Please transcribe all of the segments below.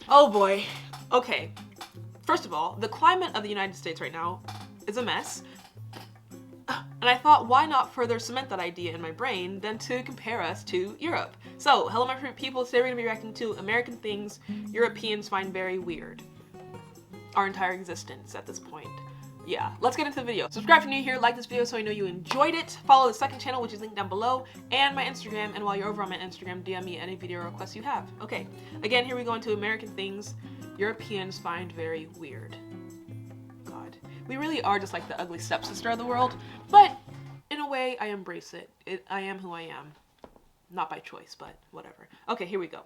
Oh boy. Okay. First of all, the climate of the United States right now is a mess. And I thought, why not further cement that idea in my brain than to compare us to Europe? So, hello my favorite people, today we're going to be reacting to American things Europeans find very weird. Our entire existence at this point. Yeah, let's get into the video. Subscribe if you're new here, like this video so I know you enjoyed it. Follow the second channel, which is linked down below, and my Instagram, and while you're over on my Instagram, DM me any video requests you have. Okay, again, here we go into American things Europeans find very weird. God. We really are just like the ugly stepsister of the world, but in a way, I embrace it. I am who I am. Not by choice, but whatever. Okay, here we go.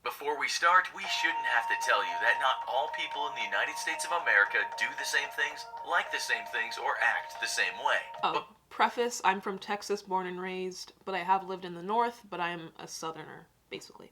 Before we start, we shouldn't have to tell you that not all people in the United States of America do the same things, like the same things, or act the same way. Oh, preface, I'm from Texas, born and raised, but I have lived in the North, but I am a Southerner, basically.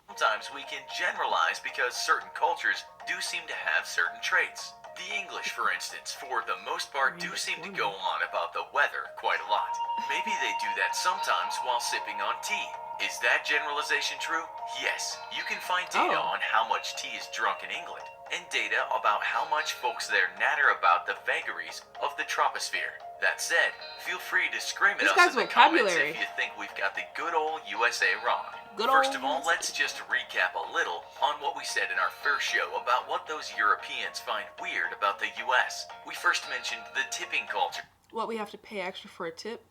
Sometimes we can generalize because certain cultures do seem to have certain traits. The English, for instance, for the most part, do seem to go on about the weather quite a lot. Maybe they do that sometimes while sipping on tea. Is that generalization true? Yes. You can find data on how much tea is drunk in England, and data about how much folks there natter about the vagaries of the troposphere. That said, feel free to scream at us in the comments if you think we've got the good old USA wrong. First of all, let's just recap a little on what we said in our first show about what those Europeans find weird about the US. We first mentioned the tipping culture. What, we have to pay extra for a tip?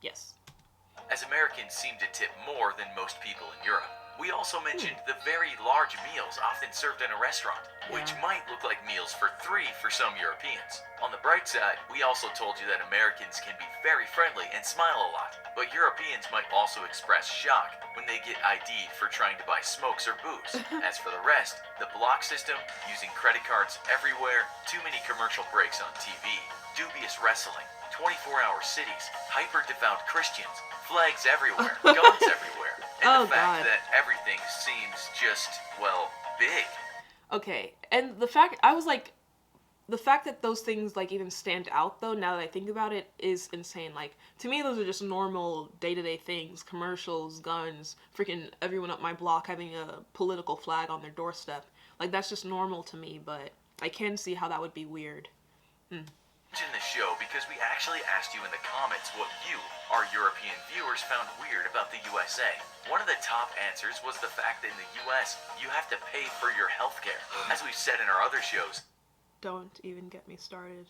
Yes. As Americans seem to tip more than most people in Europe. We also mentioned the very large meals often served in a restaurant, which might look like meals for three for some Europeans. On the bright side, we also told you that Americans can be very friendly and smile a lot, but Europeans might also express shock when they get ID'd for trying to buy smokes or booze. As for the rest, the block system, using credit cards everywhere, too many commercial breaks on TV, dubious wrestling, 24-hour cities, hyper-devout Christians, flags everywhere, guns everywhere, and the fact that everything seems just, well, big. Okay, and the fact that those things like even stand out though, now that I think about it, is insane. Like, to me those are just normal day-to-day things. Commercials, guns, freaking everyone up my block having a political flag on their doorstep. Like, that's just normal to me, but I can see how that would be weird. In the show because we actually asked you in the comments what you, our European viewers, found weird about the USA. One of the top answers was the fact that in the US, you have to pay for your healthcare. As we've said in our other shows. Don't even get me started.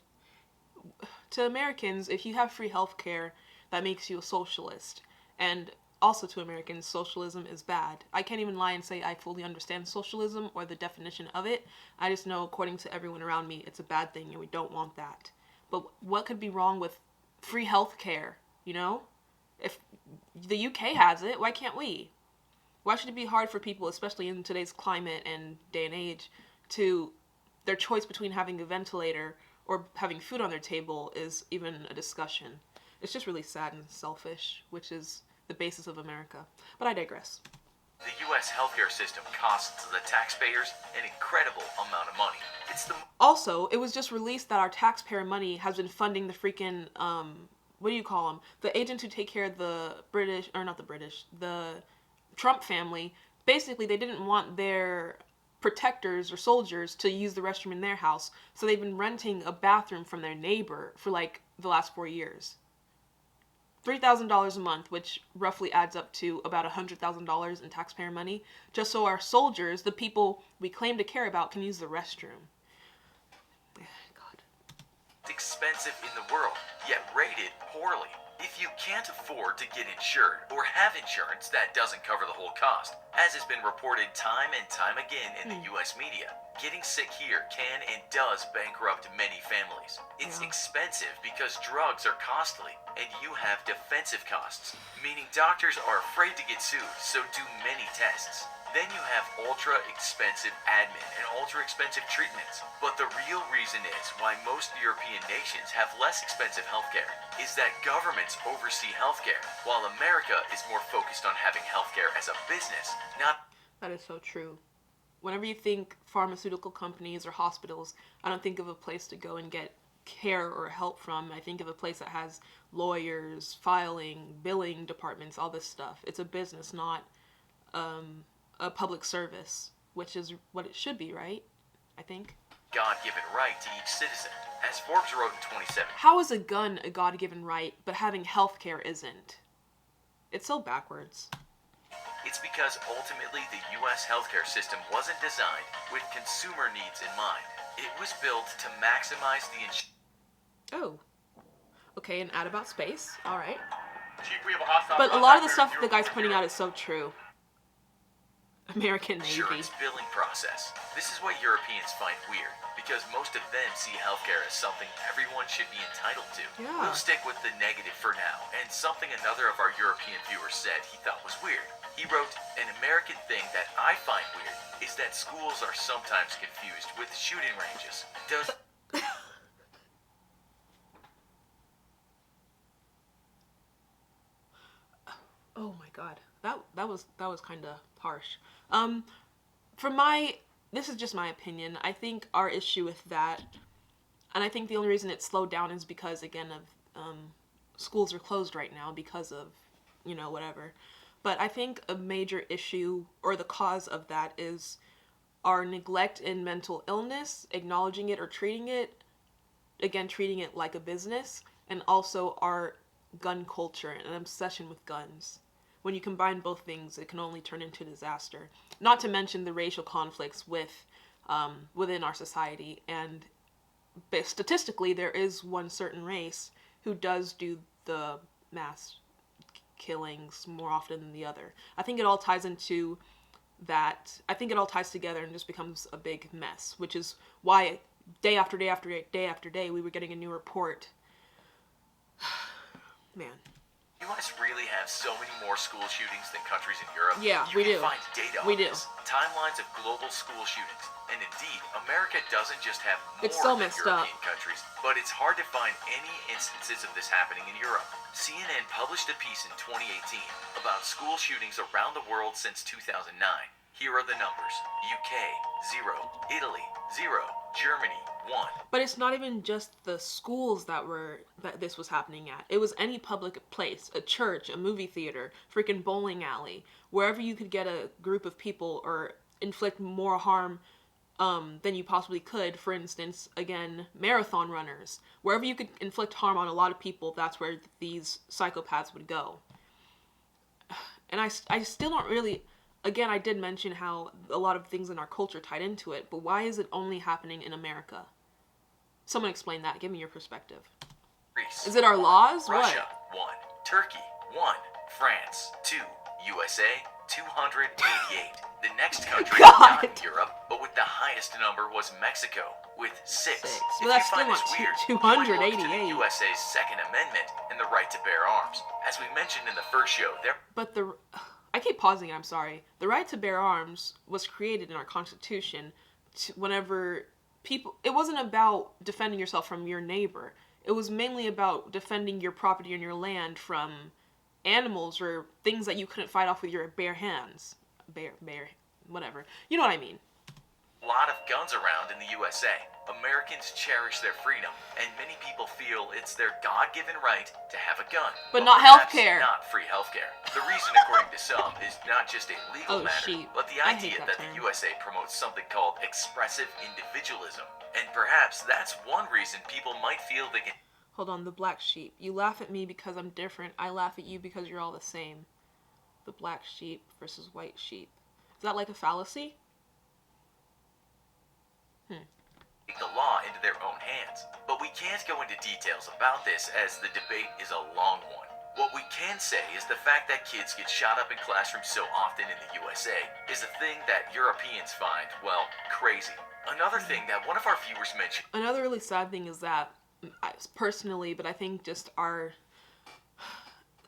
To Americans, if you have free healthcare, that makes you a socialist. And also to Americans, socialism is bad. I can't even lie and say I fully understand socialism or the definition of it. I just know, according to everyone around me, it's a bad thing and we don't want that. But what could be wrong with free health care, you know? If the UK has it, why can't we? Why should it be hard for people, especially in today's climate and day and age, to their choice between having a ventilator or having food on their table is even a discussion? It's just really sad and selfish, which is the basis of America. But I digress. The US healthcare system costs the taxpayers an incredible amount of money. Also, it was just released that our taxpayer money has been funding the freaking, what do you call them? The agents who take care of the British, or not the British, the Trump family. Basically, they didn't want their protectors or soldiers to use the restroom in their house, so they've been renting a bathroom from their neighbor for like the last 4 years. $3,000 a month, which roughly adds up to about $100,000 in taxpayer money, just so our soldiers, the people we claim to care about, can use the restroom. God. It's expensive in the world, yet rated poorly. If you can't afford to get insured or have insurance that doesn't cover the whole cost, as has been reported time and time again in the US media, getting sick here can and does bankrupt many families. It's expensive because drugs are costly and you have defensive costs, meaning doctors are afraid to get sued, so do many tests. Then you have ultra-expensive admin and ultra-expensive treatments. But the real reason is why most European nations have less expensive healthcare is that governments oversee healthcare, while America is more focused on having healthcare as a business, not... That is so true. Whenever you think pharmaceutical companies or hospitals, I don't think of a place to go and get care or help from. I think of a place that has lawyers, filing, billing departments, all this stuff. It's a business, not a public service, which is what it should be, right? I think. God-given right to each citizen. As Forbes wrote in 2017, How is a gun a God-given right, but having healthcare isn't? It's so backwards. it's because ultimately the U.S. healthcare system wasn't designed with consumer needs in mind. It was built to maximize the Oh. Okay, an ad about space. All right. Chief, we have a hostile But a lot of the contact stuff bearing the guy's 040. pointing out is so true. American Navy. insurance billing process. This is what Europeans find weird, because most of them see healthcare as something everyone should be entitled to. Yeah. We'll stick with the negative for now, and something another of our European viewers said he thought was weird. He wrote, "An American thing that I find weird is that schools are sometimes confused with shooting ranges. Does Oh my god. That was kind of harsh. This is just my opinion. I think our issue with that, and I think the only reason it slowed down is because, again, of schools are closed right now because of, whatever. But I think a major issue, or the cause of that, is our neglect in mental illness, acknowledging it or treating it, again, treating it like a business, and also our gun culture and an obsession with guns. When you combine both things, it can only turn into disaster. Not to mention the racial conflicts within our society. And statistically, there is one certain race who does do the mass killings more often than the other. I think it all ties into that. I think it all ties together and just becomes a big mess, which is why day after day after day after day, we were getting a new report. Man. the U.S. really have so many more school shootings than countries in Europe? Yeah, you we can do. find data We on do. this, timelines of global school shootings. And indeed, America doesn't just have more It's so than messed European up. countries, but it's hard to find any instances of this happening in Europe. CNN published a piece in 2018 about school shootings around the world since 2009. Here are the numbers. UK, 0. Italy, 0. Germany, 1. But it's not even just the schools that this was happening at. It was any public place, a church, a movie theater, freaking bowling alley, wherever you could get a group of people or inflict more harm than you possibly could. For instance, again, marathon runners. Wherever you could inflict harm on a lot of people, that's where these psychopaths would go. And I still don't really... Again, I did mention how a lot of things in our culture tied into it, but why is it only happening in America? Someone explain that. Give me your perspective. Greece, Is it our laws? Russia, What? 1. Turkey, 1. France, 2. USA, 288. The next country, God. not in Europe, but with the highest number was Mexico, with 6. Six. If But that's you find still this not weird, 288. you might look to the USA's Second Amendment and the right to bear arms. As we mentioned in the first show, there But I keep pausing, I'm sorry. The right to bear arms was created in our Constitution whenever people... It wasn't about defending yourself from your neighbor. It was mainly about defending your property and your land from animals or things that you couldn't fight off with your bare hands. Bare, whatever. You know what I mean. a lot of guns around in the USA. Americans cherish their freedom, and many people feel it's their God-given right to have a gun. But not perhaps healthcare. Not free healthcare. The reason, according to some, is not just a legal Oh, matter, sheep. but the I hate idea that that the term. USA promotes something called expressive individualism. And perhaps that's one reason people might feel they can Hold on, the black sheep. You laugh at me because I'm different. I laugh at you because you're all the same. The black sheep versus white sheep. Is that like a fallacy? take the law into their own hands. But we can't go into details about this as the debate is a long one. What we can say is the fact that kids get shot up in classrooms so often in the USA is a thing that Europeans find, well, crazy. Another thing that one of our viewers mentioned Another really sad thing is that, personally, but I think just our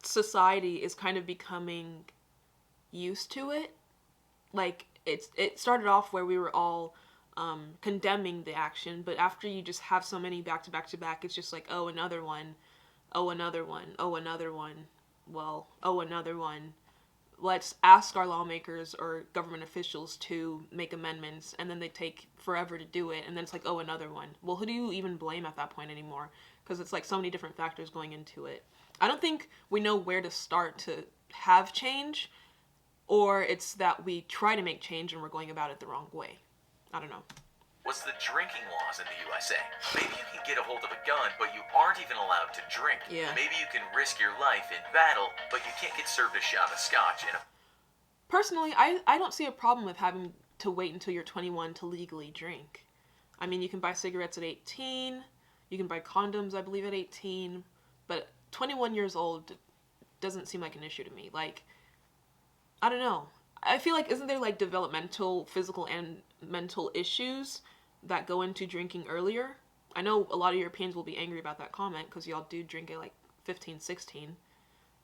society is kind of becoming used to it. Like, it started off where we were all condemning the action, but after you just have so many back to back to back, it's just like, oh, another one, oh, another one, oh, another one, well, oh, another one. Let's ask our lawmakers or government officials to make amendments, and then they take forever to do it, and then it's like, oh, another one. Well, who do you even blame at that point anymore? Because it's like so many different factors going into it. I don't think we know where to start to have change, or it's that we try to make change and we're going about it the wrong way. I don't know. Was the drinking laws in the USA. Maybe you can get a hold of a gun, but you aren't even allowed to drink. Yeah. Maybe you can risk your life in battle, but you can't get served a shot of scotch in a... Personally, I don't see a problem with having to wait until you're 21 to legally drink. I mean, you can buy cigarettes at 18, you can buy condoms, I believe, at 18, but 21 years old doesn't seem like an issue to me. Like, I don't know. I feel like, isn't there, like, developmental, physical, and mental issues that go into drinking earlier? I know a lot of Europeans will be angry about that comment, because y'all do drink at, like, 15, 16,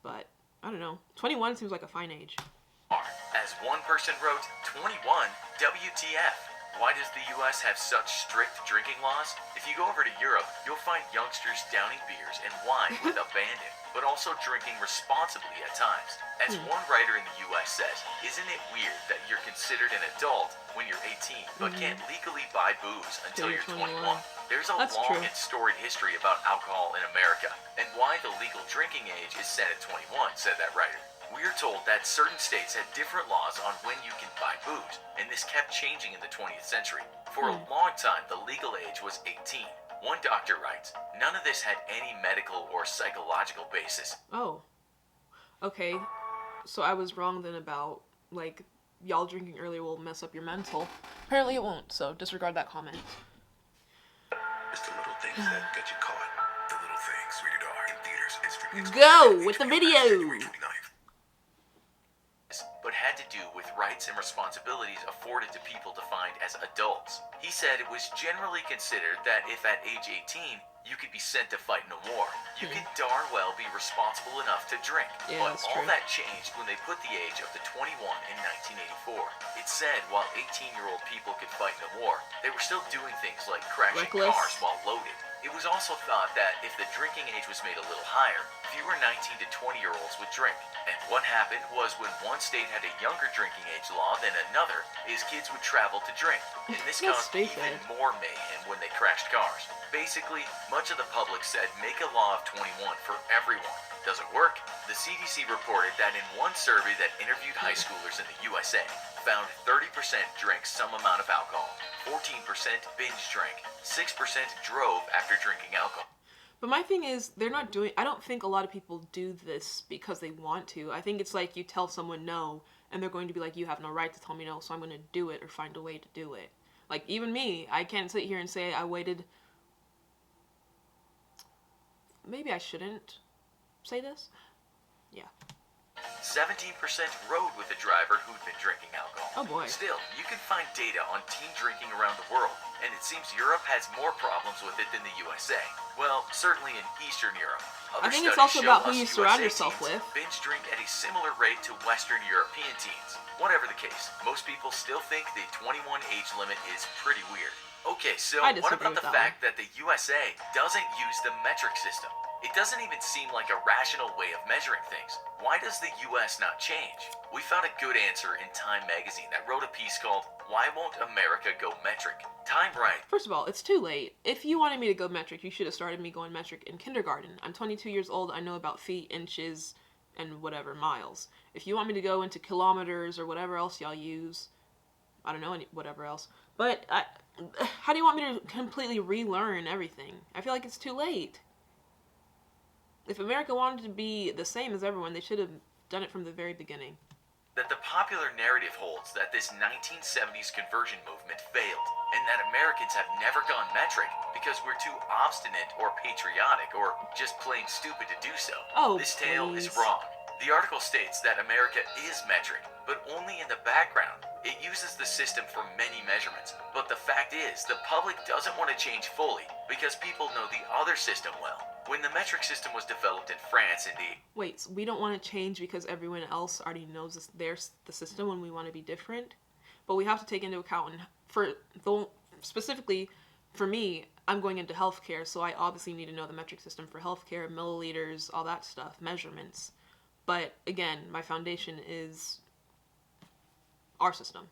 but, I don't know. 21 seems like a fine age. As one person wrote, 21, WTF. Why does the US have such strict drinking laws? If you go over to Europe, you'll find youngsters downing beers and wine with abandon, but also drinking responsibly at times. As one writer in the US says, isn't it weird that you're considered an adult when you're 18, but can't legally buy booze until you're 21? There's a That's long true. and storied history about alcohol in America, and why the legal drinking age is set at 21, said that writer. We're told that certain states had different laws on when you can buy booze, and this kept changing in the 20th century. For a long time, the legal age was 18. One doctor writes, none of this had any medical or psychological basis. Oh. Okay. So I was wrong then about, like, y'all drinking earlier will mess up your mental. Apparently it won't, so disregard that comment. It's the little things that get you caught. The little things, rated R, in theaters and streaming. Go with the video! January 29th. But had to do with rights and responsibilities afforded to people defined as adults. He said it was generally considered that if at age 18, you could be sent to fight no more, you could darn well be responsible enough to drink. Yeah, But that's all true. that changed when they put the age up to 21 in 1984. It said while 18-year-old people could fight no more, they were still doing things like crashing Reckless. cars while loaded. It was also thought that if the drinking age was made a little higher, fewer 19 to 20-year-olds would drink. And what happened was when one state had a younger drinking age law than another, his kids would travel to drink. And this That's caused even stupid. more mayhem when they crashed cars. Basically, much of the public said make a law of 21 for everyone. Does it work? The CDC reported that in one survey that interviewed high schoolers in the USA, found 30% drank some amount of alcohol, 14% binge drank, 6% drove after drinking alcohol. But my thing is, they're not doing... I don't think a lot of people do this because they want to. I think it's like you tell someone no, and they're going to be like, you have no right to tell me no, so I'm going to do it or find a way to do it. Like, even me, I can't sit here and say I waited... Maybe I shouldn't say this? Yeah. 17% rode with a driver who'd been drinking alcohol. Oh boy. Still, you can find data on teen drinking around the world, and it seems Europe has more problems with it than the USA. Well, certainly in Eastern Europe. I think it's studies also show about who us you surround USA yourself teens with. Binge drink at a similar rate to Western European teens. Whatever the case, most people still think the 21 age limit is pretty weird. Okay, so I what disagree about with the that fact that the USA doesn't use the metric system? It doesn't even seem like a rational way of measuring things. Why does the US not change? We found a good answer in Time magazine that wrote a piece called Why Won't America Go Metric? Time writes, First of all, it's too late. If you wanted me to go metric, you should have started me going metric in kindergarten. I'm 22 years old. I know about feet, inches, and whatever, miles. If you want me to go into kilometers or whatever else y'all use, I don't know, whatever else. But how do you want me to completely relearn everything? I feel like it's too late. If America wanted to be the same as everyone, they should have done it from the very beginning. that the popular narrative holds that this 1970s conversion movement failed, and that Americans have never gone metric because we're too obstinate or patriotic or just plain stupid to do so. Oh, This tale is please. wrong. The article states that America is metric, but only in the background. It uses the system for many measurements, but the fact is, the public doesn't want to change fully because people know the other system well. When the metric system was developed in France in the... Wait, so we don't want to change because everyone else already knows the system when we want to be different? But we have to take into account, specifically for me, I'm going into healthcare, so I obviously need to know the metric system for healthcare, milliliters, all that stuff, measurements. But again, my foundation is our system.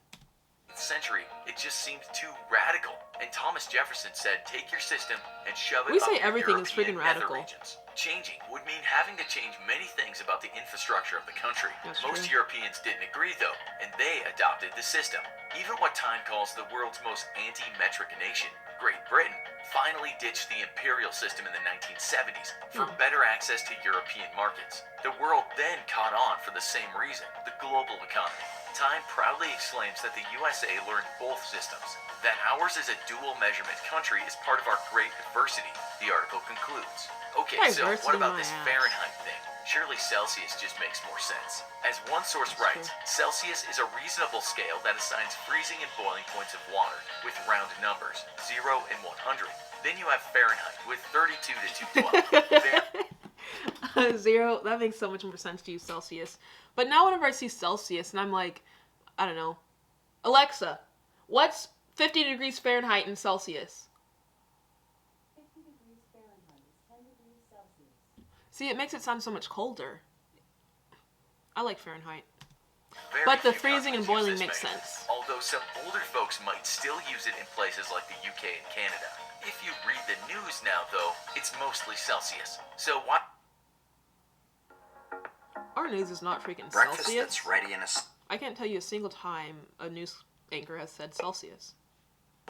century, it just seemed too radical. And Thomas Jefferson said, take your system and shove it We up say your everything is European friggin' nether radical. regions. Changing would mean having to change many things about the infrastructure of the country. That's Most true. Europeans didn't agree, though, and they adopted the system. Even what Time calls the world's most anti-metric nation, Great Britain, finally ditched the imperial system in the 1970s for better access to European markets. The world then caught on for the same reason, the global economy. Time proudly exclaims that the USA learned both systems, that ours is a dual measurement country is part of our great diversity, the article concludes. Okay, so what Diversity, about my this ass. Fahrenheit thing? Surely Celsius just makes more sense. As one source writes, Celsius is a reasonable scale that assigns freezing and boiling points of water with round numbers, 0 and 100. Then you have Fahrenheit with 32 to 212. Zero. That makes so much more sense to use Celsius. But now whenever I see Celsius and I'm like, I don't know, Alexa, what's 50 degrees Fahrenheit in Celsius? 50 degrees Fahrenheit is 10 degrees Celsius. See, it makes it sound so much colder. I like Fahrenheit. Very But the few freezing and countries use boiling this makes measurement, sense. although some older folks might still use it in places like the UK and Canada. If you read the news now, though, it's mostly Celsius. So why? Our news is not freaking Breakfast Celsius. that's ready in a I can't tell you a single time a news anchor has said Celsius.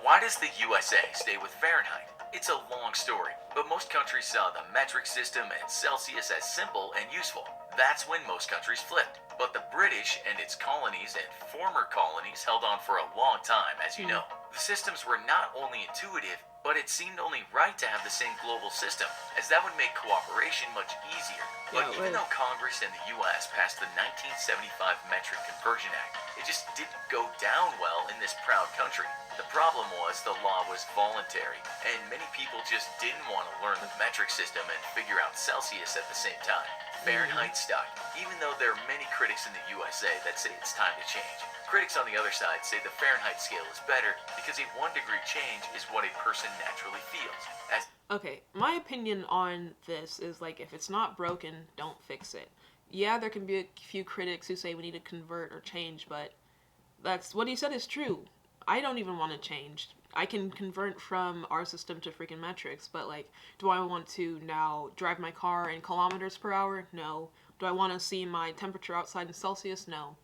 Why does the USA stay with Fahrenheit? It's a long story, but most countries saw the metric system and Celsius as simple and useful. That's when most countries flipped. But the British and its colonies and former colonies held on for a long time, as you know. The systems were not only intuitive, but it seemed only right to have the same global system, as that would make cooperation much easier. But Yeah, even right. though Congress and the US passed the 1975 Metric Conversion Act, it just didn't go down well in this proud country. The problem was the law was voluntary, and many people just didn't want to learn the metric system and figure out Celsius at the same time. Fahrenheit stuck, even though there are many critics in the USA that say it's time to change. Critics on the other side say the Fahrenheit scale is better because a 1 degree change is what a person naturally feels. As Okay, my opinion on this is like, if it's not broken, don't fix it. Yeah, there can be a few critics who say we need to convert or change, but that's what he said is true. I don't even want to change. I can convert from our system to freaking metrics, but like, do I want to now drive my car in kilometers per hour? No. Do I want to see my temperature outside in Celsius? No.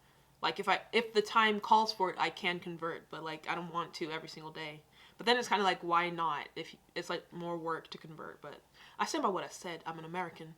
Like, if the time calls for it, I can convert, but like, I don't want to every single day. But then it's kind of like, why not? If it's like more work to convert. But I stand by what I said. I'm an American.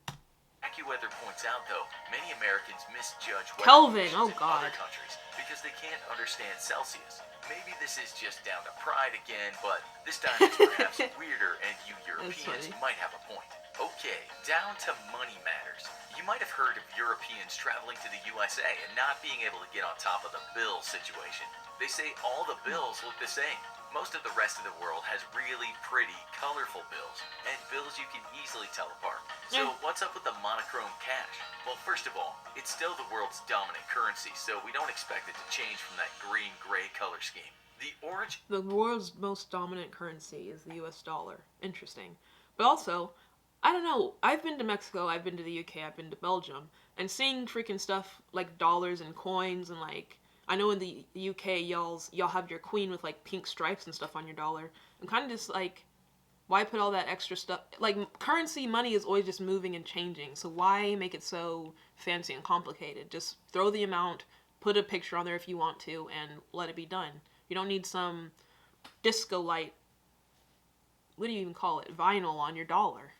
AccuWeather points out, though, many Americans misjudge weather Kelvin, conditions oh in God. other countries because they can't understand Celsius. Maybe this is just down to pride again, but this time it's perhaps weirder, and you Europeans funny. might have a point. Okay, down to money matters. You might have heard of Europeans traveling to the USA and not being able to get on top of the bill situation. They say all the bills look the same. Most of the rest of the world has really pretty, colorful bills, and bills you can easily tell apart. So what's up with the monochrome cash? Well, first of all, it's still the world's dominant currency, so we don't expect it to change from that green-gray color scheme. The origin The world's most dominant currency is the US dollar. Interesting. But also, I don't know, I've been to Mexico, I've been to the UK, I've been to Belgium, and seeing freaking stuff like dollars and coins and like, I know in the UK y'all have your queen with like pink stripes and stuff on your dollar. I'm kind of just like, why put all that extra stuff? Like, currency, money is always just moving and changing, so why make it so fancy and complicated? Just throw the amount, put a picture on there if you want to, and let it be done. You don't need some disco light, what do you even call it, vinyl on your dollar.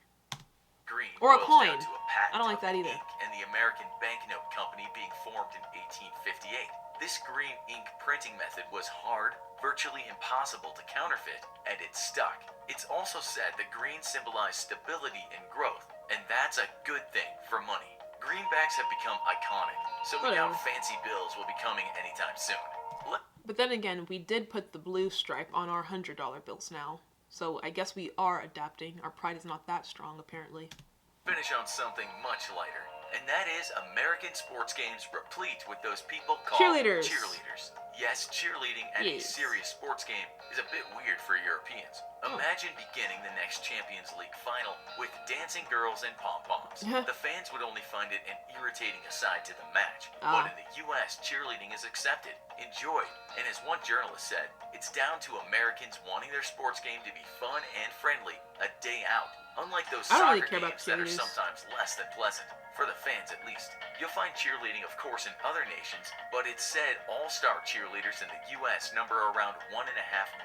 green Or a boils coin. down to a patent I don't like of that either. ink and the American Banknote Company being formed in 1858. This green ink printing method was hard, virtually impossible to counterfeit, and it stuck. It's also said that green symbolized stability and growth, and that's a good thing for money. Greenbacks have become iconic, so we doubt Whatever. fancy bills will be coming anytime soon. But then again, we did put the blue stripe on our $100 bills now. So I guess we are adapting. Our pride is not that strong, apparently. Finish on something much lighter, and that is American sports games replete with those people called Cheerleaders. cheerleaders. Yes, cheerleading at a Yes. serious sports game is a bit weird for Europeans. Imagine beginning the next Champions League final with dancing girls and pom-poms. The fans would only find it an irritating aside to the match, but in the US, cheerleading is accepted, enjoyed, and as one journalist said, it's down to Americans wanting their sports game to be fun and friendly a day out, unlike those I don't soccer really care about games that are cheerleaders. sometimes less than pleasant, for the fans at least. You'll find cheerleading, of course, in other nations, but it's said all-star cheerleaders in the US number around 1.5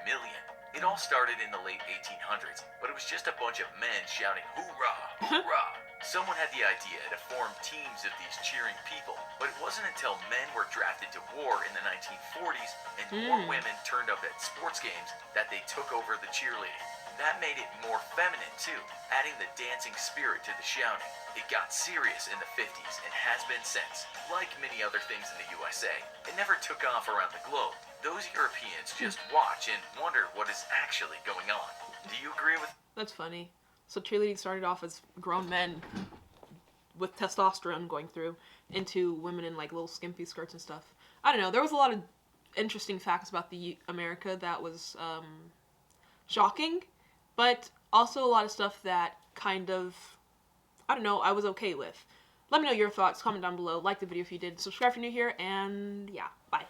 million. It all started in the late 1800s, but it was just a bunch of men shouting, "Hoorah! Hoorah!" Someone had the idea to form teams of these cheering people, but it wasn't until men were drafted to war in the 1940s and more women turned up at sports games that they took over the cheerleading. That made it more feminine too, adding the dancing spirit to the shouting. It got serious in the 50s and has been since. Like many other things in the USA, it never took off around the globe. Those Europeans just watch and wonder what is actually going on. Do you agree with? That's funny. So cheerleading started off as grown men with testosterone going through into women in like little skimpy skirts and stuff. I don't know. There was a lot of interesting facts about the America that was shocking, but also a lot of stuff that kind of, I don't know, I was okay with. Let me know your thoughts. Comment down below. Like the video if you did. Subscribe if you're new here. And yeah, bye.